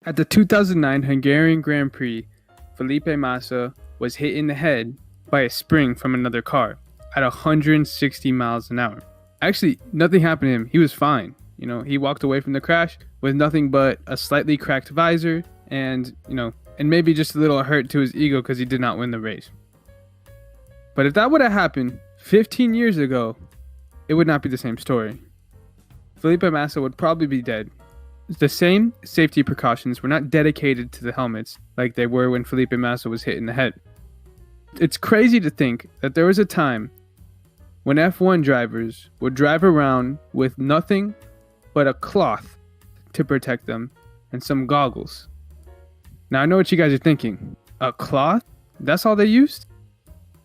At the 2009 Hungarian Grand Prix, Felipe Massa was hit in the head by a spring from another car at 160 miles an hour. Actually, nothing happened to him. He was fine. He walked away from the crash with nothing but a slightly cracked visor and maybe just a little hurt to his ego because he did not win the race. But if that would have happened 15 years ago, it would not be the same story. Felipe Massa would probably be dead. The same safety precautions were not dedicated to the helmets like they were when Felipe Massa was hit in the head. It's crazy to think that there was a time when F1 drivers would drive around with nothing but a cloth to protect them and some goggles. Now I know what you guys are thinking. A cloth? That's all they used?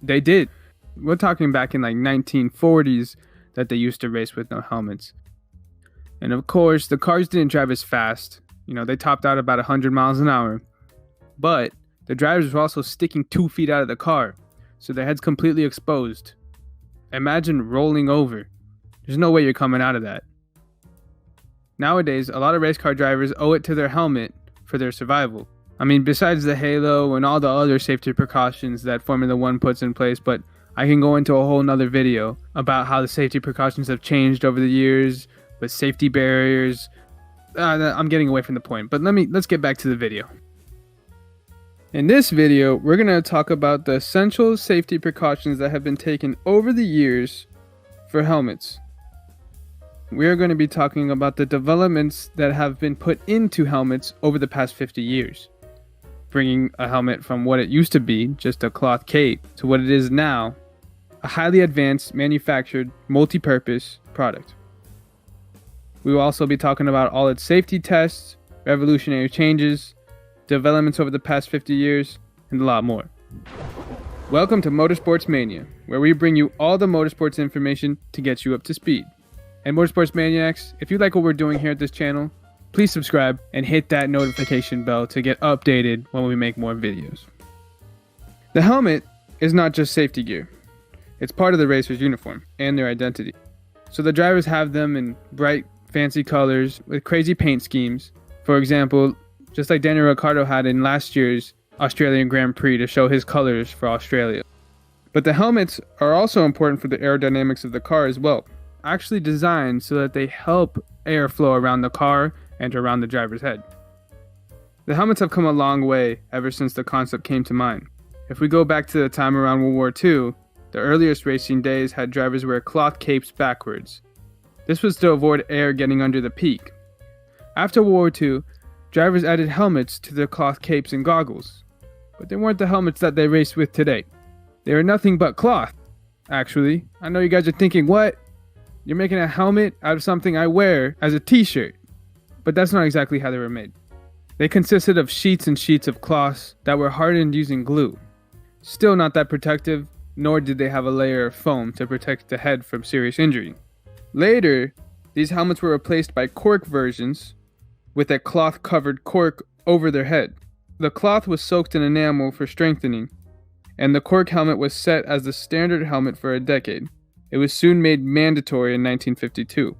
They did. We're talking back in like 1940s that they used to race with no helmets. And of course, the cars didn't drive as fast. They topped out about 100 miles an hour. But the drivers were also sticking 2 feet out of the car, so their heads completely exposed. Imagine rolling over. There's no way you're coming out of that. Nowadays, a lot of race car drivers owe it to their helmet for their survival. Besides the halo and all the other safety precautions that Formula One puts in place, but I can go into a whole nother video about how the safety precautions have changed over the years, with safety barriers. I'm getting away from the point, but let's get back to the video. In this video, we're going to talk about the essential safety precautions that have been taken over the years for helmets. We are going to be talking about the developments that have been put into helmets over the past 50 years, bringing a helmet from what it used to be, just a cloth cape, to what it is now, a highly advanced, manufactured, multi-purpose product. We will also be talking about all its safety tests, revolutionary changes, developments over the past 50 years, and a lot more. Welcome to Motorsports Mania, where we bring you all the motorsports information to get you up to speed. And Motorsports Maniacs, if you like what we're doing here at this channel, please subscribe and hit that notification bell to get updated when we make more videos. The helmet is not just safety gear. It's part of the racer's uniform and their identity. So the drivers have them in bright, fancy colors with crazy paint schemes. For example, just like Daniel Ricciardo had in last year's Australian Grand Prix to show his colors for Australia. But the helmets are also important for the aerodynamics of the car as well. Actually designed so that they help airflow around the car and around the driver's head. The helmets have come a long way ever since the concept came to mind. If we go back to the time around World War II, the earliest racing days had drivers wear cloth capes backwards. This was to avoid air getting under the peak. After World War II, drivers added helmets to their cloth capes and goggles. But they weren't the helmets that they race with today. They were nothing but cloth. Actually, I know you guys are thinking, what? You're making a helmet out of something I wear as a t-shirt. But that's not exactly how they were made. They consisted of sheets and sheets of cloths that were hardened using glue. Still not that protective, nor did they have a layer of foam to protect the head from serious injury. Later, these helmets were replaced by cork versions with a cloth-covered cork over their head. The cloth was soaked in enamel for strengthening, and the cork helmet was set as the standard helmet for a decade. It was soon made mandatory in 1952.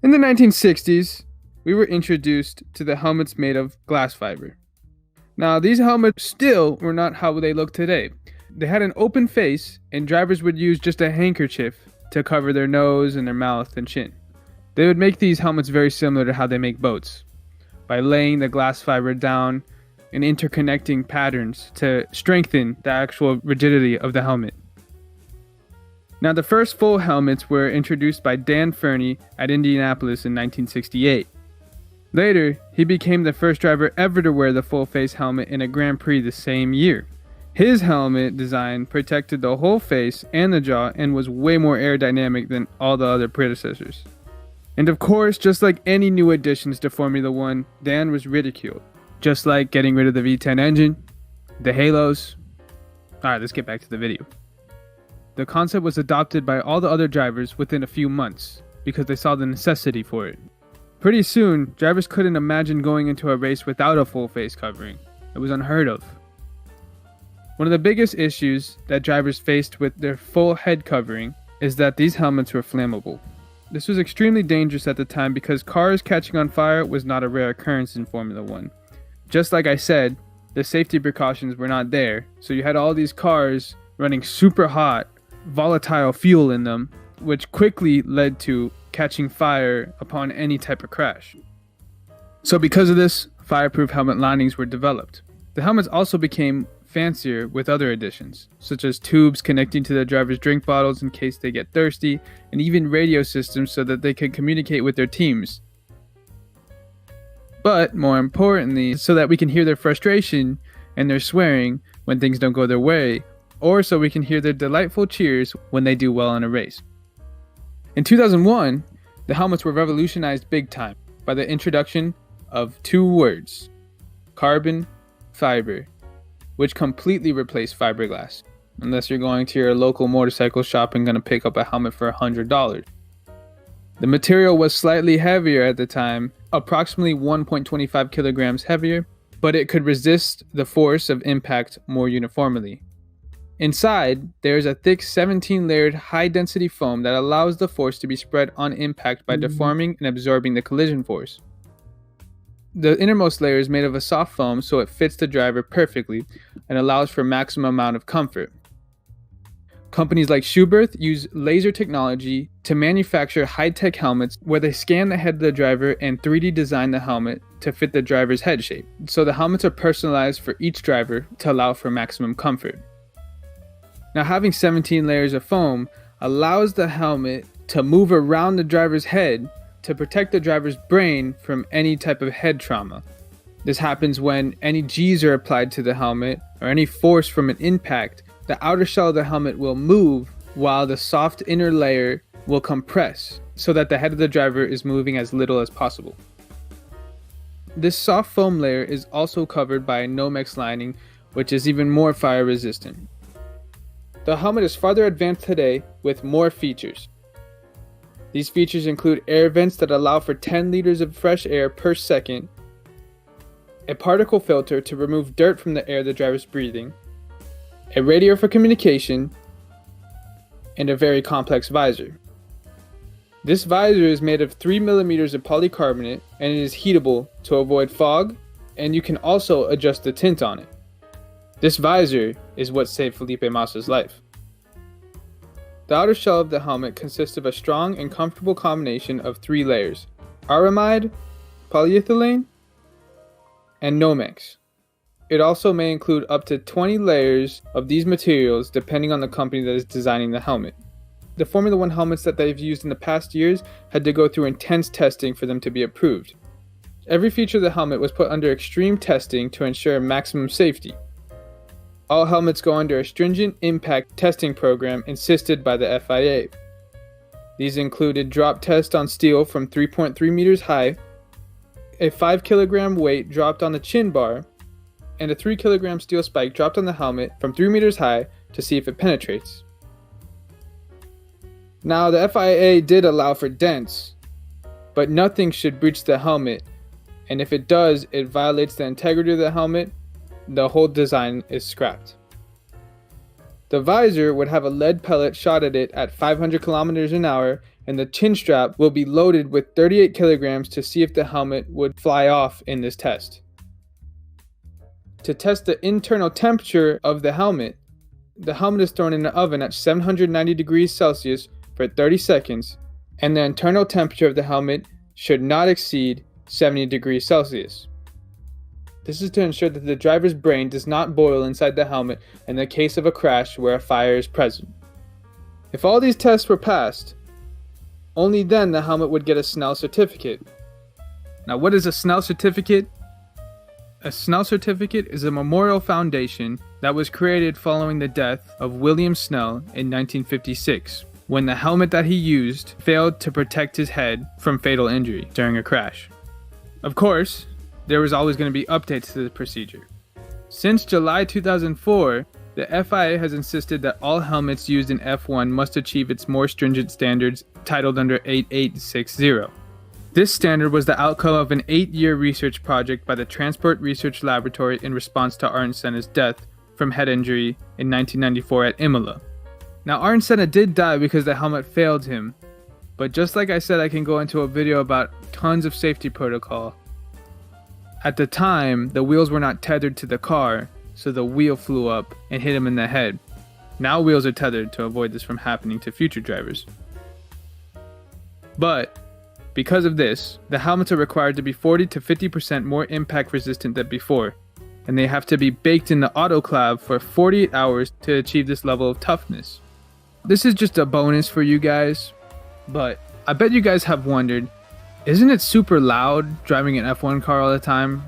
In the 1960s, we were introduced to the helmets made of glass fiber. Now, these helmets still were not how they look today. They had an open face, and drivers would use just a handkerchief to cover their nose and their mouth and chin. They would make these helmets very similar to how they make boats, by laying the glass fiber down and interconnecting patterns to strengthen the actual rigidity of the helmet. Now, the first full helmets were introduced by Dan Fernie at Indianapolis in 1968. Later, he became the first driver ever to wear the full face helmet in a Grand Prix the same year. His helmet design protected the whole face and the jaw and was way more aerodynamic than all the other predecessors. And of course, just like any new additions to Formula One, Dan was ridiculed. Just like getting rid of the V10 engine, the halos. Alright, let's get back to the video. The concept was adopted by all the other drivers within a few months because they saw the necessity for it. Pretty soon, drivers couldn't imagine going into a race without a full face covering. It was unheard of. One of the biggest issues that drivers faced with their full head covering is that these helmets were flammable. This was extremely dangerous at the time because cars catching on fire was not a rare occurrence in Formula One. just like I said, the safety precautions were not there. So you had all these cars running super hot, volatile fuel in them, which quickly led to catching fire upon any type of crash. So because of this, fireproof helmet linings were developed. The helmets also became fancier with other additions, such as tubes connecting to the driver's drink bottles in case they get thirsty, and even radio systems so that they could communicate with their teams. But more importantly, so that we can hear their frustration and their swearing when things don't go their way, or so we can hear their delightful cheers when they do well in a race. In 2001, the helmets were revolutionized big time by the introduction of two words, carbon fiber, which completely replaced fiberglass, unless you're going to your local motorcycle shop and going to pick up a helmet for $100. The material was slightly heavier at the time, approximately 1.25 kilograms heavier, but it could resist the force of impact more uniformly. Inside, there is a thick 17-layered high-density foam that allows the force to be spread on impact by deforming and absorbing the collision force. The innermost layer is made of a soft foam so it fits the driver perfectly and allows for maximum amount of comfort. Companies like Schuberth use laser technology to manufacture high-tech helmets where they scan the head of the driver and 3D design the helmet to fit the driver's head shape. So the helmets are personalized for each driver to allow for maximum comfort. Now, having 17 layers of foam allows the helmet to move around the driver's head to protect the driver's brain from any type of head trauma. This happens when any G's are applied to the helmet or any force from an impact. The outer shell of the helmet will move while the soft inner layer will compress so that the head of the driver is moving as little as possible. This soft foam layer is also covered by a Nomex lining, which is even more fire resistant. The helmet is farther advanced today with more features. These features include air vents that allow for 10 liters of fresh air per second, a particle filter to remove dirt from the air the driver is breathing, a radio for communication, and a very complex visor. This visor is made of 3 millimeters of polycarbonate and it is heatable to avoid fog, and you can also adjust the tint on it. This visor is what saved Felipe Massa's life. The outer shell of the helmet consists of a strong and comfortable combination of 3 layers, aramide, polyethylene, and Nomex. It also may include up to 20 layers of these materials depending on the company that is designing the helmet. The Formula One helmets that they've used in the past years had to go through intense testing for them to be approved. Every feature of the helmet was put under extreme testing to ensure maximum safety. All helmets go under a stringent impact testing program insisted by the FIA. These included drop test on steel from 3.3 meters high, a 5 kilogram weight dropped on the chin bar, and a 3 kilogram steel spike dropped on the helmet from 3 meters high to see if it penetrates. Now, the FIA did allow for dents, but nothing should breach the helmet, and if it does, it violates the integrity of the helmet. The whole design is scrapped. The visor would have a lead pellet shot at it at 500 kilometers an hour, and the chin strap will be loaded with 38 kilograms to see if the helmet would fly off in this test. To test the internal temperature of the helmet is thrown in an oven at 790 degrees Celsius for 30 seconds, and the internal temperature of the helmet should not exceed 70 degrees Celsius. This is to ensure that the driver's brain does not boil inside the helmet in the case of a crash where a fire is present. If all these tests were passed, only then the helmet would get a Snell certificate. Now, what is a Snell certificate? A Snell certificate is a memorial foundation that was created following the death of William Snell in 1956, when the helmet that he used failed to protect his head from fatal injury during a crash. Of course, there was always going to be updates to the procedure. Since July 2004, the FIA has insisted that all helmets used in F1 must achieve its more stringent standards titled under 8860. This standard was the outcome of an 8-year research project by the Transport Research Laboratory in response to Ayrton Senna's death from head injury in 1994 at Imola. Now, Ayrton Senna did die because the helmet failed him, but just like I said, I can go into a video about tons of safety protocol. At the time, the wheels were not tethered to the car, so the wheel flew up and hit him in the head. Now wheels are tethered to avoid this from happening to future drivers. But because of this, the helmets are required to be 40 to 50% more impact resistant than before, and they have to be baked in the autoclave for 48 hours to achieve this level of toughness. This is just a bonus for you guys, but I bet you guys have wondered, isn't it super loud driving an F1 car all the time?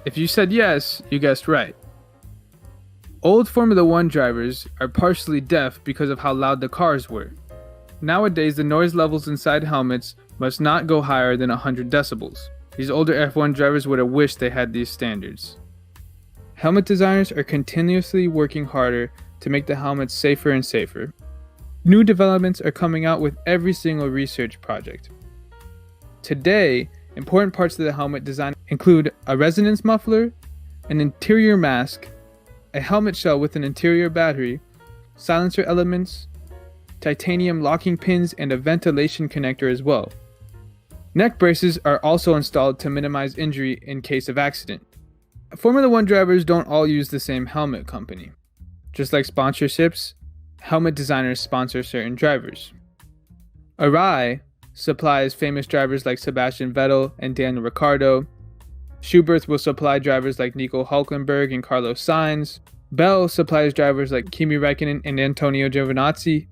If you said yes, you guessed right. Old Formula 1 drivers are partially deaf because of how loud the cars were. Nowadays, the noise levels inside helmets must not go higher than 100 decibels. These older F1 drivers would have wished they had these standards. Helmet designers are continuously working harder to make the helmets safer and safer. New developments are coming out with every single research project. Today, important parts of the helmet design include a resonance muffler, an interior mask, a helmet shell with an interior battery, silencer elements, titanium locking pins, and a ventilation connector as well. Neck braces are also installed to minimize injury in case of accident. Formula 1 drivers don't all use the same helmet company. Just like sponsorships, helmet designers sponsor certain drivers. Arai supplies famous drivers like Sebastian Vettel and Daniel Ricciardo. Schubert will supply drivers like Nico Hülkenberg and Carlos Sainz. Bell supplies drivers like Kimi Räikkönen and Antonio Giovinazzi.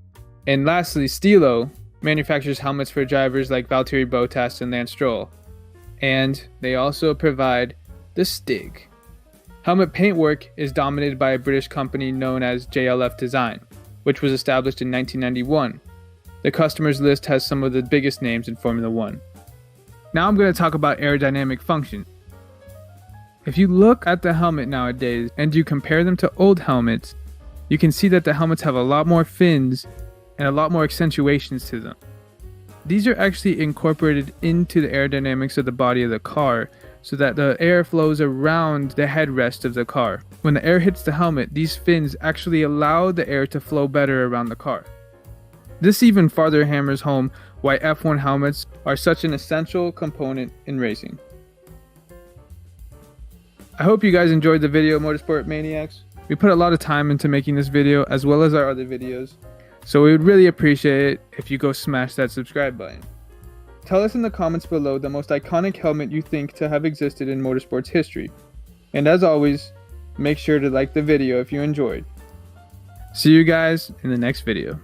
And lastly, Stilo manufactures helmets for drivers like Valtteri Bottas and Lance Stroll. And they also provide the Stig. Helmet paintwork is dominated by a British company known as JLF Design, which was established in 1991. The customers list has some of the biggest names in Formula 1. Now I'm going to talk about aerodynamic function. If you look at the helmet nowadays and you compare them to old helmets, you can see that the helmets have a lot more fins and a lot more accentuations to them. These are actually incorporated into the aerodynamics of the body of the car so that the air flows around the headrest of the car. When the air hits the helmet, these fins actually allow the air to flow better around the car. This even farther hammers home why F1 helmets are such an essential component in racing. I hope you guys enjoyed the video, Motorsport Maniacs. We put a lot of time into making this video as well as our other videos, so we would really appreciate it if you go smash that subscribe button. Tell us in the comments below the most iconic helmet you think to have existed in motorsports history. And as always, make sure to like the video if you enjoyed. See you guys in the next video.